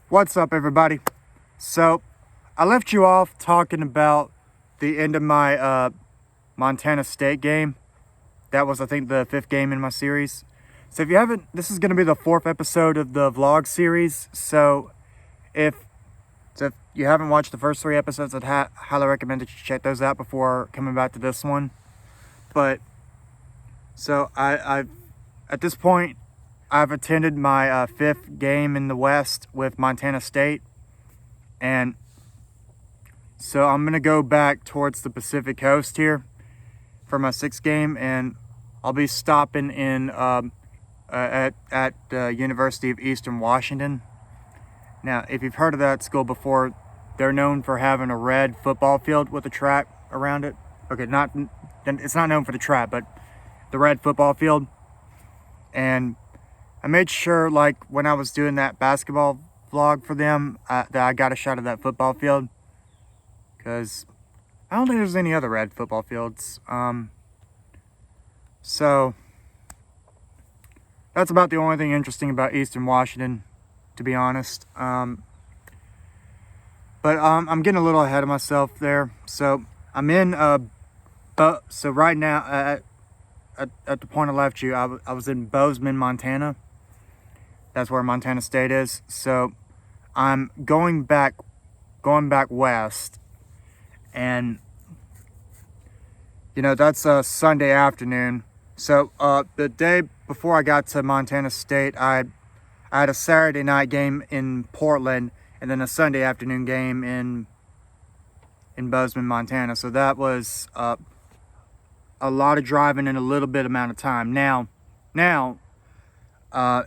What's up, everybody? So, I left you off talking about the end of my Montana State game. That was, I think, the 5th game in my series. So, if you haven't, this is going to be the 4th episode of the vlog series. So, if you haven't watched the first 3 episodes, I'd highly recommend that you check those out before coming back to this one. But, so, I've at this point, I've attended my 5th game in the West with Montana State. And so I'm going to go back towards the Pacific Coast here for my 6th game. And I'll be stopping in at the University of Eastern Washington. Now, if you've heard of that school before, they're known for having a red football field with a track around it. Okay, it's not known for the track, but the red football field. And I made sure, like, when I was doing that basketball vlog for them, that I got a shot of that football field. Because I don't think there's any other red football fields. So, that's about the only thing interesting about Eastern Washington, to be honest. But I'm getting a little ahead of myself there. So, I'm in, so right now, at the point I left you, I was in Bozeman, Montana. That's where Montana State is. So I'm going back west, and that's a Sunday afternoon. So the day before I got to Montana State, I had a Saturday night game in Portland, and then a Sunday afternoon game in Bozeman, Montana. So that was a lot of driving in a little bit amount of time. Now.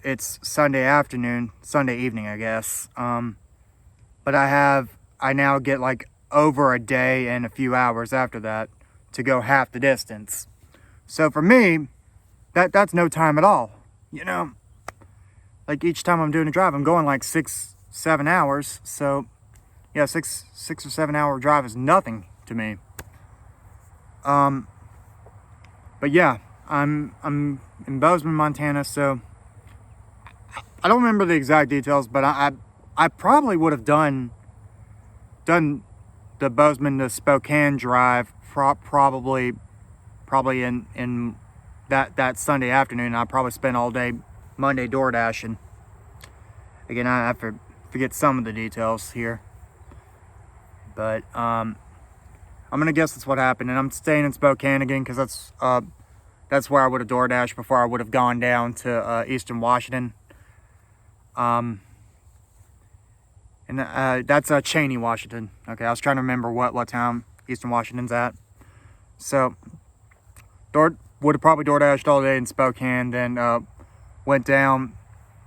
It's Sunday evening, I guess. But I now get like over a day and a few hours after that to go half the distance. So for me, that's no time at all. Like each time I'm doing a drive, I'm going like 6-7 hours. So yeah, 6 or 7 hour drive is nothing to me. But yeah, I'm in Bozeman, Montana, so I don't remember the exact details, but I probably would have done the Bozeman to Spokane drive probably in that Sunday afternoon. I probably spent all day Monday door dashing. Again, I have to forget some of the details here, but I'm gonna guess that's what happened, and I'm staying in Spokane again because that's where I would have door dashed before I would have gone down to Eastern Washington. And that's Cheney, Washington. Okay, I was trying to remember what town Eastern Washington's at. So, would have probably door dashed all day in Spokane, then went down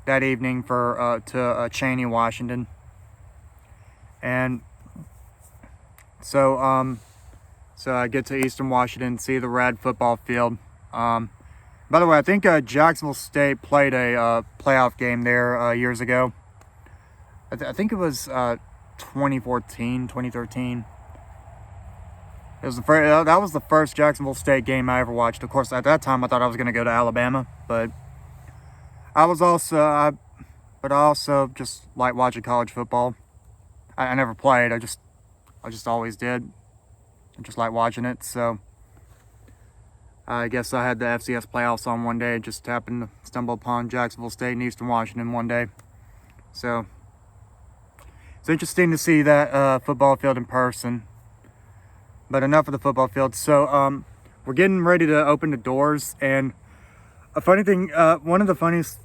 that evening to Cheney, Washington. And so I get to Eastern Washington, see the red football field. By the way, I think Jacksonville State played a playoff game there years ago. I think it was 2014, 2013. It was that was the first Jacksonville State game I ever watched. Of course, at that time, I thought I was going to go to Alabama, but I also just like watching college football. I never played. I just always did. I just like watching it. So I guess I had the FCS playoffs on one day. Just happened to stumble upon Jacksonville State and Eastern Washington one day. So it's interesting to see that football field in person. But enough of the football field. So we're getting ready to open the doors. And a funny thing, one of the funniest,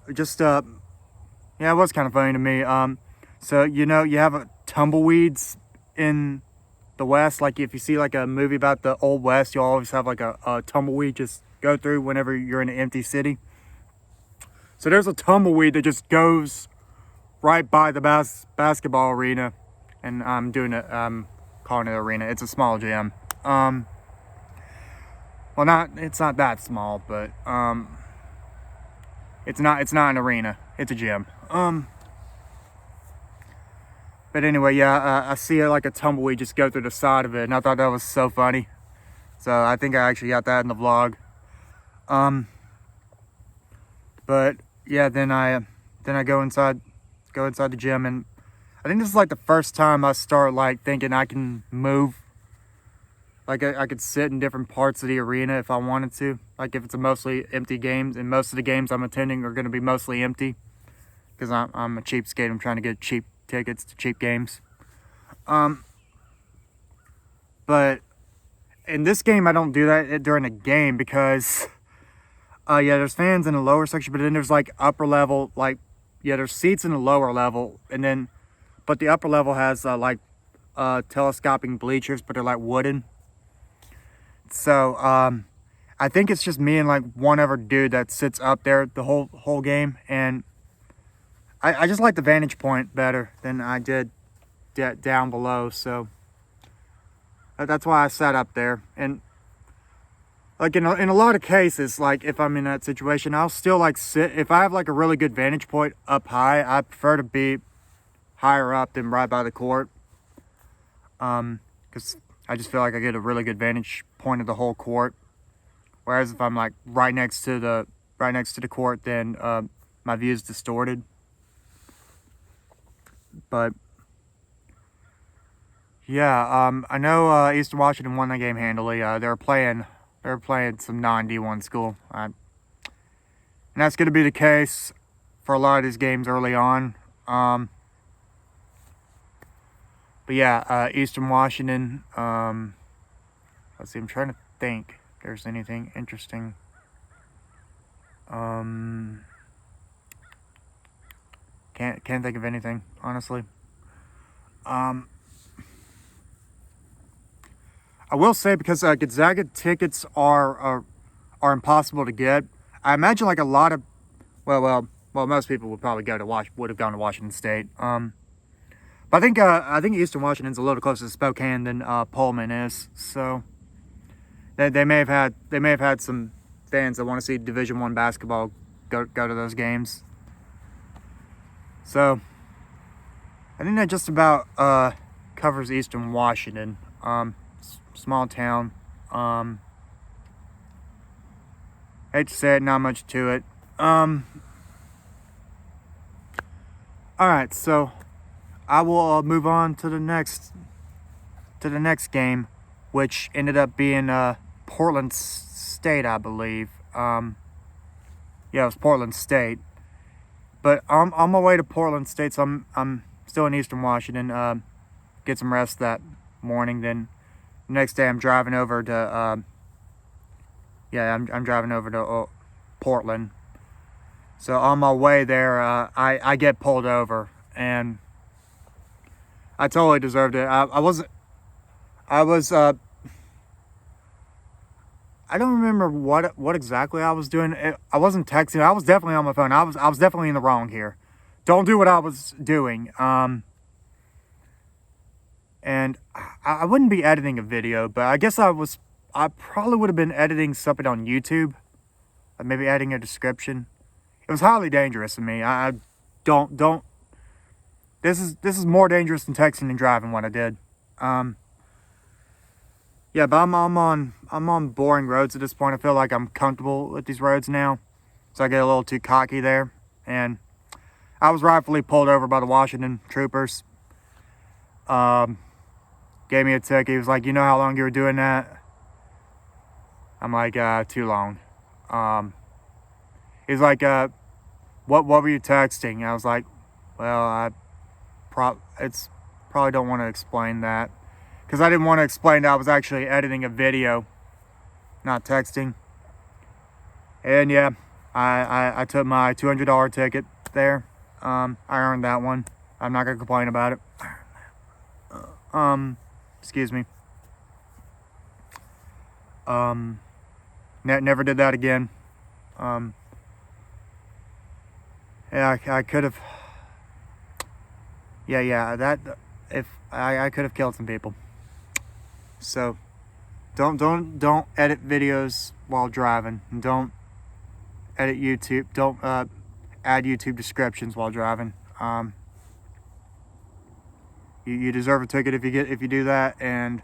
it was kind of funny to me. So, you have tumbleweeds in the West. Like if you see like a movie about the Old West, you'll always have like a tumbleweed just go through whenever you're in an empty city. So there's a tumbleweed that just goes right by the basketball arena, and I'm calling it arena. It's a small gym. Well, it's not that small, but it's not an arena. It's a gym. But anyway, yeah, I see it like a tumbleweed just go through the side of it, and I thought that was so funny. So I think I actually got that in the vlog. But yeah, then I go inside go inside the gym, and I think this is like the first time I start like thinking I can move. Like I could sit in different parts of the arena if I wanted to. Like if it's a mostly empty games, and most of the games I'm attending are going to be mostly empty, because I'm a cheapskate. I'm trying to get cheap tickets to cheap games. But in this game, I don't do that during a game because, yeah, there's fans in the lower section, but then there's like upper level, like, yeah, there's seats in the lower level, and then, but the upper level has telescoping bleachers, but they're like wooden. So, I think it's just me and like one other dude that sits up there the whole game, and I just like the vantage point better than I did down below, so that's why I sat up there. And like in a lot of cases, like if I'm in that situation, I'll still like sit. If I have like a really good vantage point up high, I prefer to be higher up than right by the court, because I just feel like I get a really good vantage point of the whole court. Whereas if I'm like right next to the court, then my view is distorted. But yeah, I know Eastern Washington won that game handily. They were playing some non-D1 school, and that's going to be the case for a lot of these games early on. But yeah, Eastern Washington. Let's see. I'm trying to think if there's anything interesting. Can't think of anything, honestly. I will say, because Gonzaga tickets are impossible to get. I imagine like a lot of, well, most people would probably would have gone to Washington State. But I think Eastern Washington's a little closer to Spokane than Pullman is. So they may have had some fans that want to see Division I basketball go to those games. So I think that just about covers Eastern Washington. Small town. Hate to say it, not much to it. All right, so I will move on to the next game, which ended up being Portland State, I believe. Yeah, it was Portland State. But I'm on my way to Portland State, so I'm still in Eastern Washington. Get some rest that morning. Then the next day I'm driving over to I'm driving over to Portland. So on my way there, I get pulled over, and I totally deserved it. I don't remember what exactly I was doing. I wasn't texting. I was definitely on my phone. I was definitely in the wrong here. Don't do what I was doing. And I wouldn't be editing a video, but I guess I probably would have been editing something on YouTube. Maybe adding a description. It was highly dangerous to me. I don't. This is more dangerous than texting and driving what I did. Yeah, but I'm on boring roads at this point. I feel like I'm comfortable with these roads now, so I get a little too cocky there. And I was rightfully pulled over by the Washington troopers. Gave me a ticket. He was like, "You know how long you were doing that?" I'm like, "Too long." He's like, "What were you texting?" I was like, "Well, it's probably don't want to explain that." Because I didn't want to explain that I was actually editing a video, not texting. And yeah, I took my $200 ticket there. I earned that one. I'm not going to complain about it. Excuse me. Never did that again. Yeah, I could have. Yeah, if I could have killed some people. So don't edit videos while driving, and don't edit YouTube. Don't add YouTube descriptions while driving. You deserve a ticket if you do that, and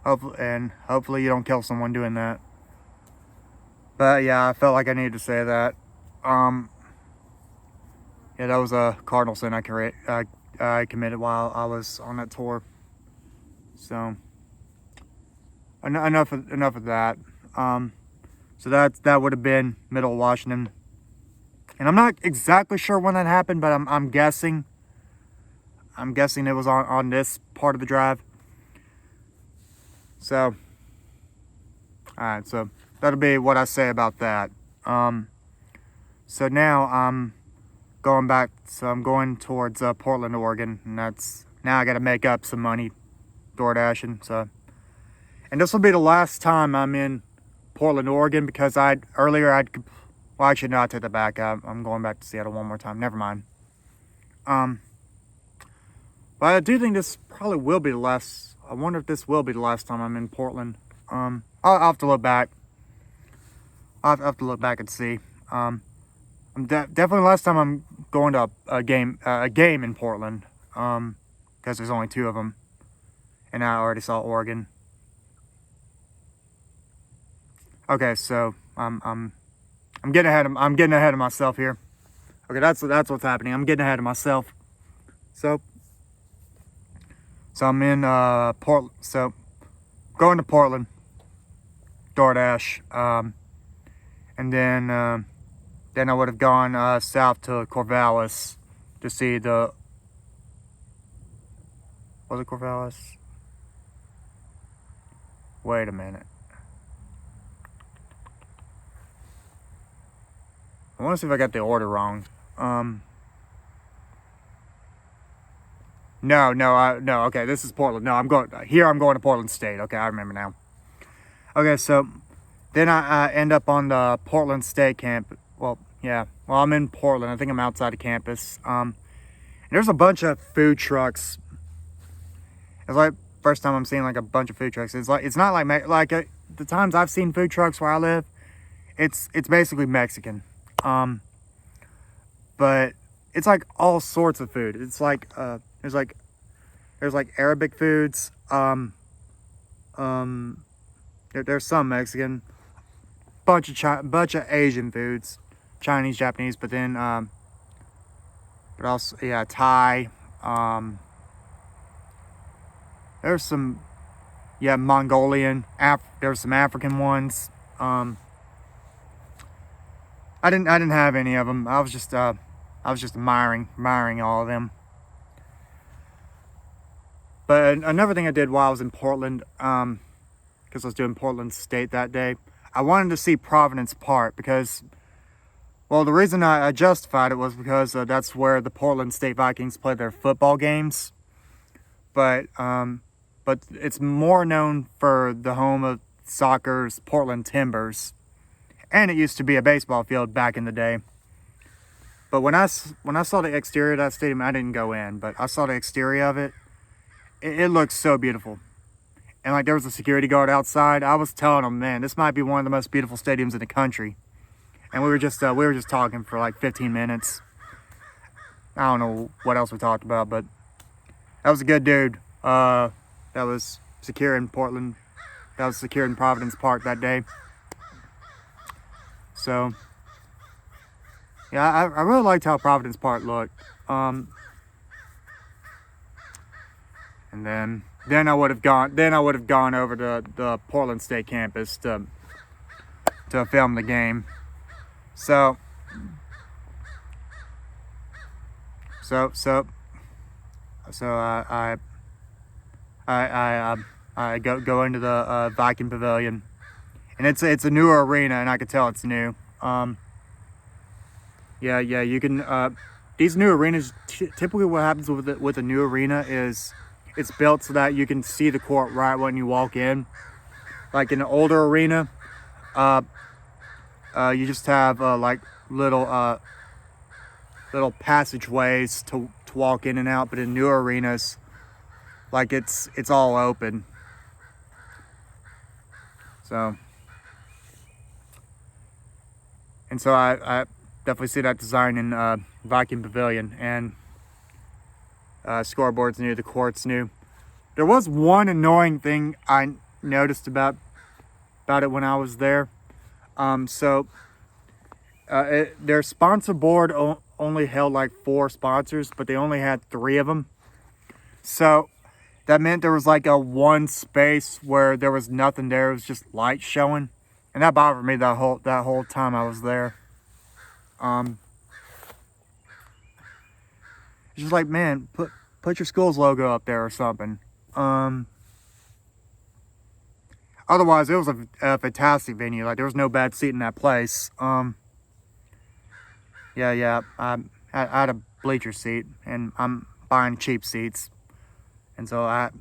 hopefully you don't kill someone doing that. But yeah, I felt like I needed to say that. Yeah, that was a cardinal sin I committed while I was on that tour. So enough of that. So that would have been middle of Washington, and I'm not exactly sure when that happened, but I'm guessing. I'm guessing it was on this part of the drive. So, all right. So that'll be what I say about that. So now I'm going back. So I'm going towards Portland, Oregon, and now I got to make up some money door dashing. So, and this will be the last time I'm in Portland, Oregon, because well, actually no, I take that back. I'm going back to Seattle one more time. Never mind. But I do think this probably will be the last. I wonder if this will be the last time I'm in Portland. I'll have to look back. I'll have to look back and see. Definitely the last time I'm going to a game in Portland. Because there's only 2 of them, and I already saw Oregon. Okay, so I'm getting ahead of myself here. Okay, that's what's happening. I'm getting ahead of myself. So I'm in Portland. So going to Portland, DoorDash, and then I would have gone south to Corvallis to see the. Was it Corvallis? Wait a minute. I want to see if I got the order wrong. No. Okay, this is Portland. No, I'm going to Portland State. Okay, I remember now. Okay, so then I end up on the Portland State camp. Well, yeah. Well, I'm in Portland. I think I'm outside of campus. There's a bunch of food trucks. It's like first time I'm seeing like a bunch of food trucks. It's not like the times I've seen food trucks where I live. It's basically Mexican. But it's like all sorts of food. It's like there's like Arabic foods. There's some Mexican, bunch of Asian foods, Chinese, Japanese, but then but also Thai. There's some Mongolian. There's some African ones. I didn't have any of them. I was just admiring all of them. But another thing I did while I was in Portland, because I was doing Portland State that day, I wanted to see Providence Park because, well, the reason I justified it was because that's where the Portland State Vikings play their football games. But it's more known for the home of soccer's Portland Timbers. And it used to be a baseball field back in the day. But when I saw the exterior of that stadium, I didn't go in, but I saw the exterior of it. It looked so beautiful. And like there was a security guard outside. I was telling him, man, this might be one of the most beautiful stadiums in the country. And we were just talking for like 15 minutes. I don't know what else we talked about, but that was a good dude. That was secure in Portland. That was secure in Providence Park that day. So, yeah, I really liked how Providence Park looked. And then I would have gone over to the Portland State campus to film the game. So I go into the Viking Pavilion, and it's a newer arena, and I could tell it's new. You can. These new arenas, typically what happens with a new arena is it's built so that you can see the court right when you walk in. Like in an older arena, you just have like little passageways to walk in and out. But in newer arenas, like it's all open. So, and so I definitely see that design in Viking Pavilion, and scoreboard's new, the court's new. There was one annoying thing I noticed about it when I was there. Their sponsor board only held like 4 sponsors, but they only had 3 of them. So that meant there was like a one space where there was nothing there. It was just light showing. And that bothered me that whole time I was there. It's just like, man, put your school's logo up there or something. Otherwise, it was a fantastic venue. Like, there was no bad seat in that place. Yeah. I had a bleacher seat, and I'm buying cheap seats, and so I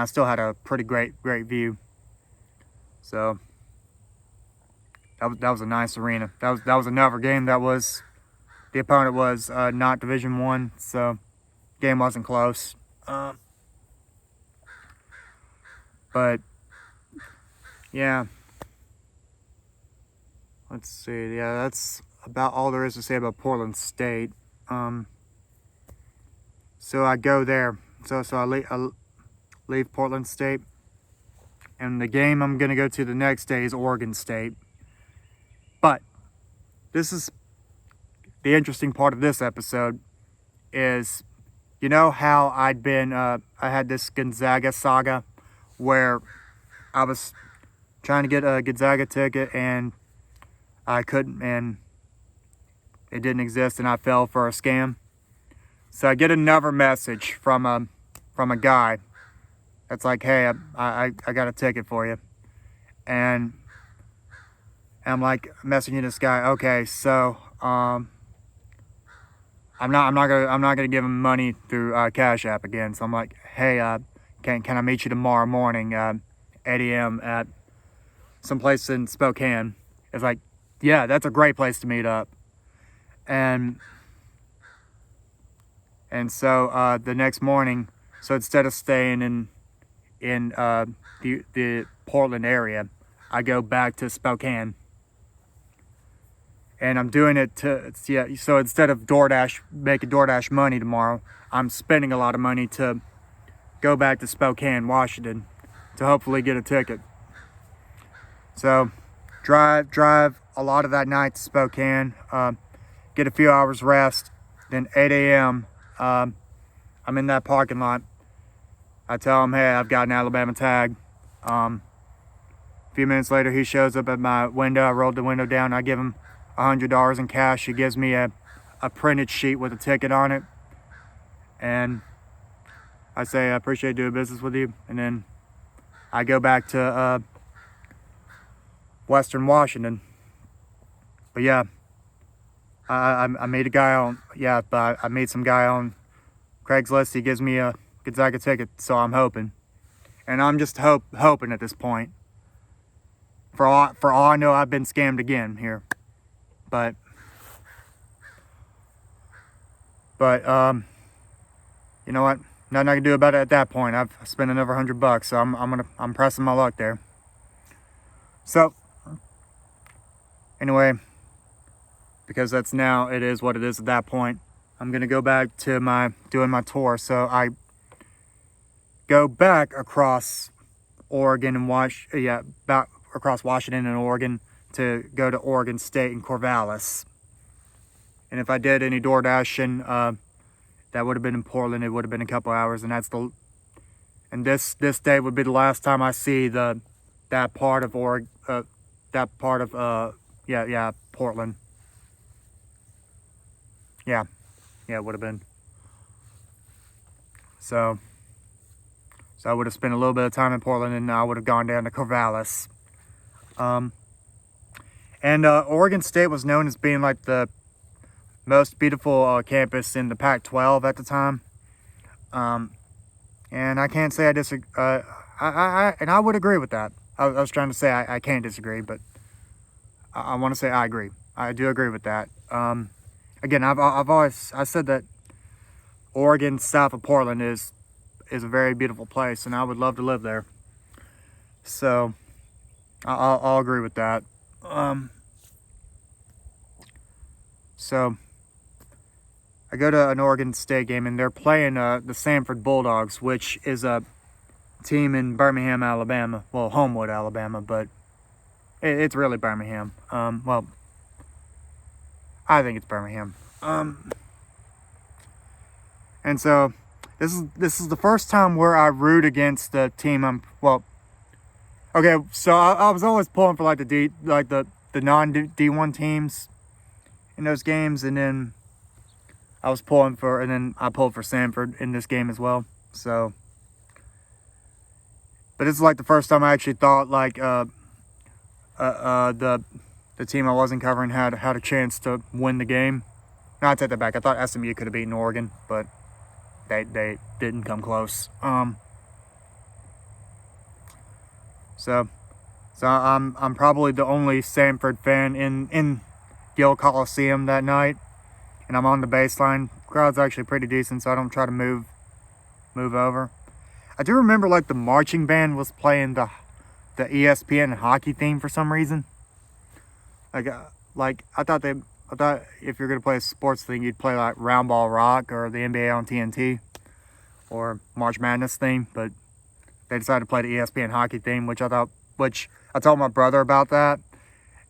still had a pretty great view. So that was a nice arena. That was another game that was, the opponent was not Division I, so game wasn't close. But yeah, let's see. Yeah, that's about all there is to say about Portland State. So I go there. So I leave Portland State, and the game I'm gonna go to the next day is Oregon State. But this is the interesting part of this episode is, you know how I had this Gonzaga saga where I was trying to get a Gonzaga ticket and I couldn't, and it didn't exist, and I fell for a scam. So I get another message from a guy that's like, hey, I got a ticket for you, and I'm like messaging this guy. Okay, so I'm not gonna give him money through Cash App again. So I'm like, hey, can I meet you tomorrow morning, 8 a.m. at some place in Spokane? It's like, yeah, that's a great place to meet up. And so the next morning, so instead of staying in the Portland area, I go back to Spokane. And I'm doing it so instead of making DoorDash money tomorrow, I'm spending a lot of money to go back to Spokane, Washington, to hopefully get a ticket. So drive a lot of that night to Spokane, get a few hours rest, then 8 a.m. I'm in that parking lot. I tell him, hey, I've got an Alabama tag. A few minutes later, he shows up at my window. I rolled the window down. I give him $100 in cash. He gives me a printed sheet with a ticket on it. And I say, I appreciate doing business with you. And then I go back to Western Washington. But yeah, I meet a guy on, but I meet some guy on Craigslist. He gives me a Gonzaga ticket, so I'm hoping. And I'm just hoping at this point. For all I know, I've been scammed again here. But you know what? Nothing I can do about it at that point. I've spent another $100, so I'm pressing my luck there. So anyway, because it is what it is at that point, I'm gonna go back to doing my tour. So I go back across Oregon and back across Washington and Oregon to go to Oregon State and Corvallis. And if I did any door dashing, that would have been in Portland. It would have been a couple hours, and this day would be the last time I see that part of Portland. Yeah, it would have been. So I would have spent a little bit of time in Portland, and I would have gone down to Corvallis. And Oregon State was known as being like the most beautiful campus in the Pac-12 at the time. And I can't say I disagree. I would agree with that. I was trying to say I can't disagree, but I want to say I agree. I do agree with that. Again, I said that Oregon south of Portland is a very beautiful place, and I would love to live there. So I'll agree with that. So I go to an Oregon State game, and they're playing the Samford Bulldogs, which is a team in Birmingham, Alabama. Well, Homewood, Alabama, but it's really Birmingham. Well, I think it's Birmingham. And so this is the first time where I root against the team okay, so I was always pulling for like the non D1 teams in those games, and then I pulled for Samford in this game as well. So, but it's like the first time I actually thought like the team I wasn't covering had a chance to win the game. No, I take that back. I thought SMU could have beaten Oregon, but they didn't come close. So I'm probably the only Samford fan in Gill Coliseum that night, and I'm on the baseline. Crowd's actually pretty decent, so I don't try to move over. I do remember like the marching band was playing the ESPN hockey theme for some reason. Like I thought if you're gonna play a sports thing, you'd play like Round Ball Rock or the NBA on TNT or March Madness theme, but they decided to play the ESPN hockey theme, which I told my brother about that,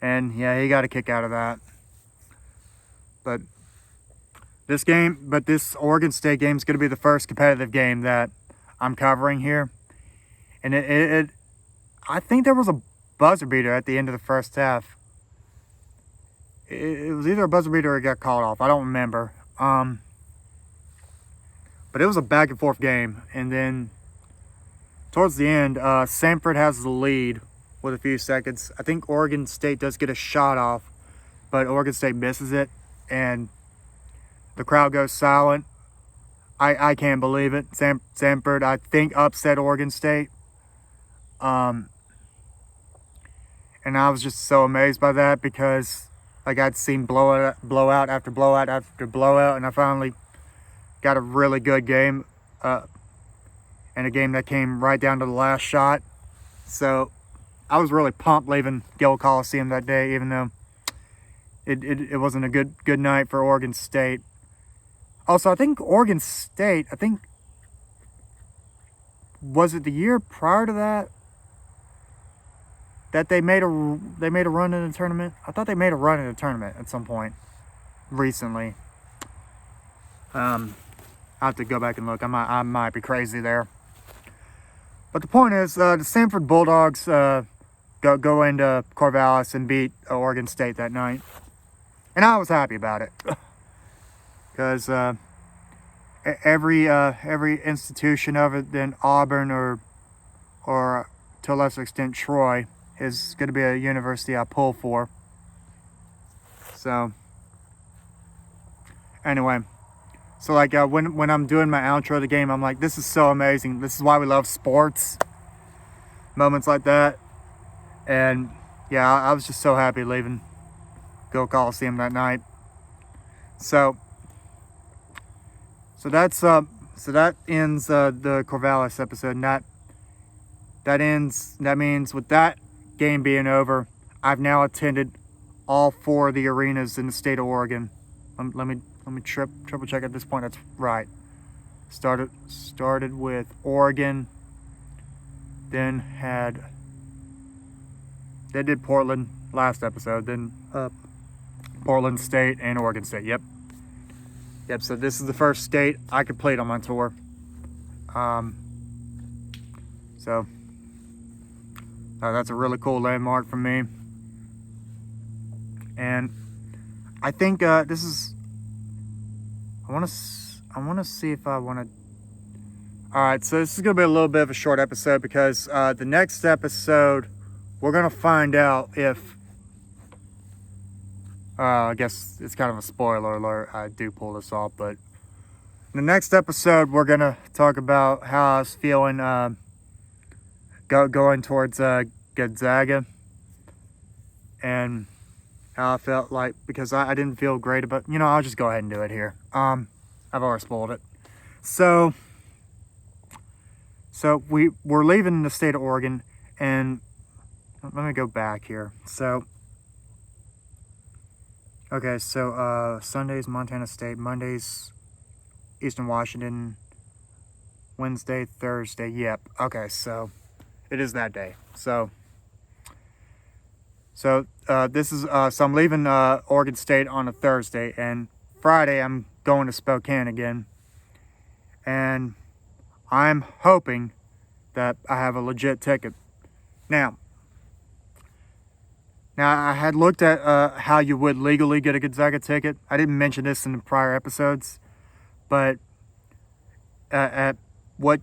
and yeah, he got a kick out of that. But this Oregon State game is going to be the first competitive game that I'm covering here, and I think there was a buzzer beater at the end of the first half. It was either a buzzer beater or it got called off. I don't remember. But it was a back and forth game, and then towards the end, Samford has the lead with a few seconds. I think Oregon State does get a shot off, but Oregon State misses it, and the crowd goes silent. I can't believe it. Samford, I think, upset Oregon State. And I was just so amazed by that because like I'd seen blowout after blowout after blowout, and I finally got a really good game. And a game that came right down to the last shot. So I was really pumped leaving Gill Coliseum that day, even though it wasn't a good night for Oregon State. Also, I think Oregon State, was it the year prior to that they made a run in the tournament? I thought they made a run in the tournament at some point recently. I have to go back and look. I might be crazy there. But the point is, the Samford Bulldogs go into Corvallis and beat Oregon State that night, and I was happy about it because every institution other than Auburn or to a lesser extent Troy is going to be a university I pull for. So anyway. So like when I'm doing my outro of the game, I'm like, this is so amazing. This is why we love sports. Moments like that. And yeah, I was just so happy leaving Gill Coliseum that night. So that ends the Corvallis episode. And that means with that game being over, I've now attended all 4 of the arenas in the state of Oregon. Let me triple check at this point. That's right. Started with Oregon, then they did Portland last episode, then Portland State and Oregon State. Yep. So this is the first state I complete on my tour. So that's a really cool landmark for me, and I think this is. I want to see if I want to. All right, so this is going to be a little bit of a short episode because the next episode we're going to find out if. I guess it's kind of a spoiler alert. I do pull this off, but in the next episode we're going to talk about how I was feeling going towards Gonzaga, and how I felt like, because I didn't feel great about, I'll just go ahead and do it here. I've already spoiled it. So we're leaving the state of Oregon, and let me go back here. So Sundays Montana State, Mondays Eastern Washington, Wednesday, Thursday. Yep. Okay, so it is that day. So this is so I'm leaving Oregon State on a Thursday, and Friday I'm going to Spokane again, and I'm hoping that I have a legit ticket. Now I had looked at how you would legally get a Gonzaga ticket. I didn't mention this in the prior episodes, but at what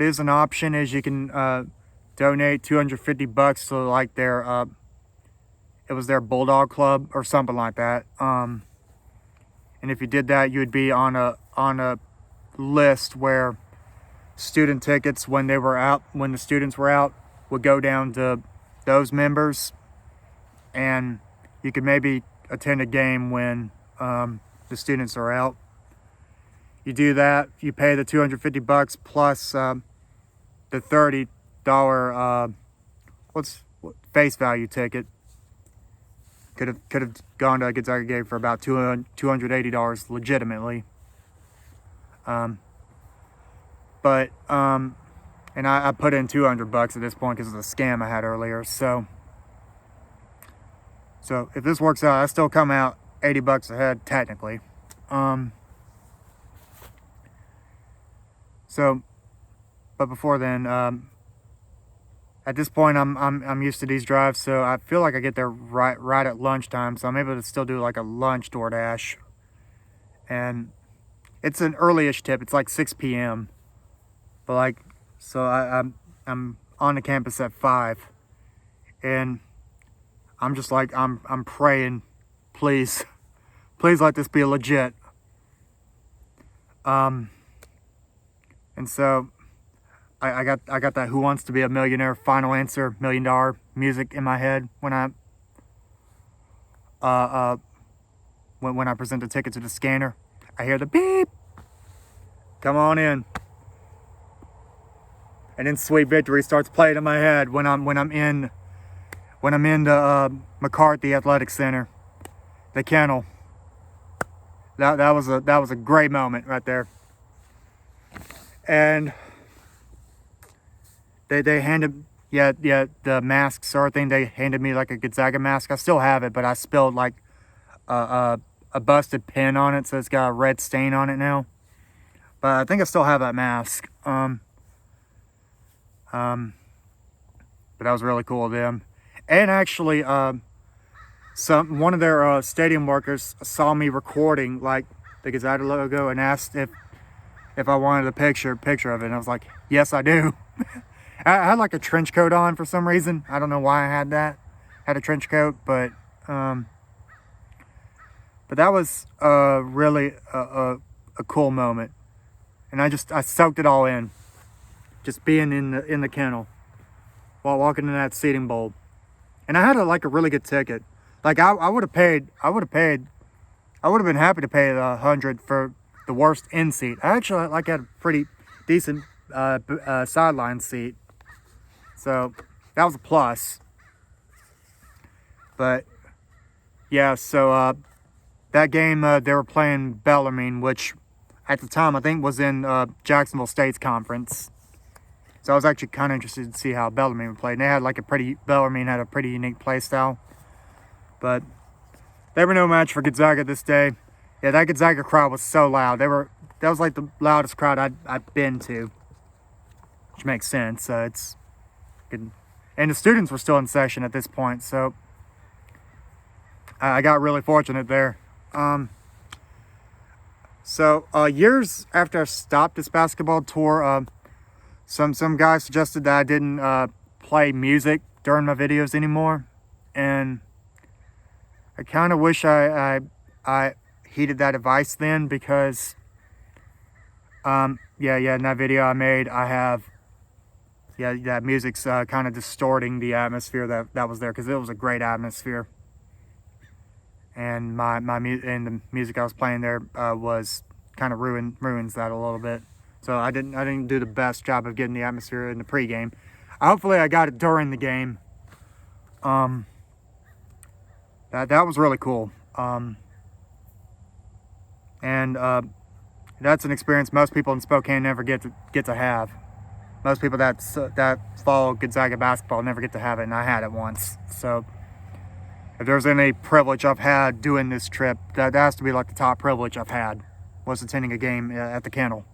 is an option is you can donate $250 to like their it was their Bulldog Club or something like that. And if you did that, you would be on a list where student tickets, when the students were out, would go down to those members, and you could maybe attend a game when the students are out. You do that, you pay the $250 plus the $30 face value ticket. Could have gone to a Gonzaga game for about $280 legitimately. And I put in $200 at this point because of the scam I had earlier. So if this works out, I still come out $80 ahead technically. But before then, at this point, I'm used to these drives, so I feel like I get there right at lunchtime, so I'm able to still do like a lunch DoorDash, and it's an early-ish tip. It's like 6 p.m. But like, so I'm on the campus at 5, and I'm just like I'm praying, please let this be legit. And so I got that Who Wants to Be a Millionaire Final Answer $1 million music in my head when I present the ticket to the scanner. I hear the beep. Come on in. And then Sweet Victory starts playing in my head when I'm in the McCarthy Athletic Center, the kennel. That was a great moment right there. And they handed the mask sort thing. They handed me like a Gonzaga mask. I still have it, but I spilled like a busted pin on it, so it's got a red stain on it now. But I think I still have that mask. But that was really cool of them. And actually, one of their stadium workers saw me recording like the Gonzaga logo and asked if I wanted a picture of it. And I was like, yes, I do. I had like a trench coat on for some reason. I don't know why I had a trench coat, but that was really a cool moment. And I soaked it all in, just being in the kennel while walking in that seating bowl. And I had a really good ticket. Like I would have been happy to pay the $100 for the worst in seat. I actually had a pretty decent sideline seat, so that was a plus. But yeah, so that game they were playing Bellarmine, which at the time I think was in Jacksonville State's conference. So I was actually kind of interested to see how Bellarmine played. And they had Bellarmine had a pretty unique play style. But they were no match for Gonzaga this day. Yeah, that Gonzaga crowd was so loud. That was like the loudest crowd I'd been to, which makes sense. It's good. And the students were still in session at this point, so I got really fortunate there. So years after I stopped this basketball tour, some guys suggested that I didn't play music during my videos anymore, and I kind of wish I heeded that advice then, because in that video I made, I have that music's kind of distorting the atmosphere that was there, because it was a great atmosphere, and the music I was playing there was kind of ruins that a little bit. So I didn't do the best job of getting the atmosphere in the pregame. Hopefully I got it during the game. That was really cool. And that's an experience most people in Spokane never get to have. Most people that follow Gonzaga basketball never get to have it, and I had it once. So if there's any privilege I've had doing this trip, that has to be like the top privilege I've had, was attending a game at the kennel.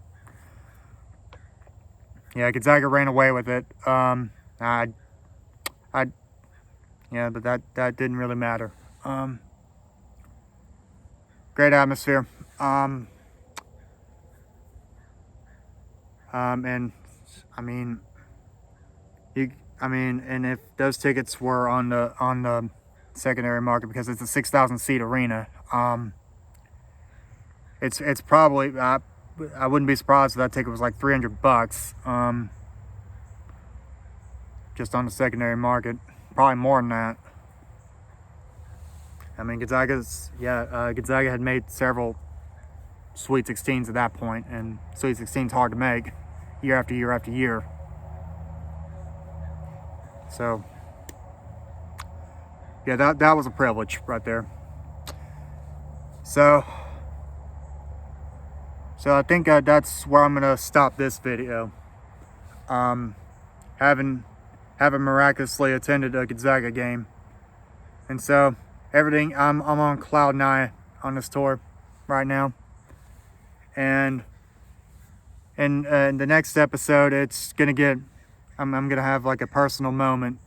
yeah, Gonzaga ran away with it. I yeah, but that didn't really matter. Great atmosphere. And I mean, and if those tickets were on the secondary market, because it's a 6,000 seat arena, it's probably I wouldn't be surprised if that ticket was like $300, just on the secondary market, probably more than that. I mean, Gonzaga had made several Sweet 16s at that point, and Sweet 16's hard to make year after year after year. So, yeah, that was a privilege right there. So I think that's where I'm gonna stop this video. Having miraculously attended a Gonzaga game, and so everything, I'm on cloud 9 on this tour right now. And in the next episode, it's gonna get, I'm gonna have like a personal moment,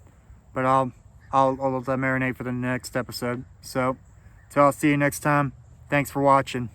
but I'll let that marinate for the next episode. So I'll see you next time. Thanks for watching.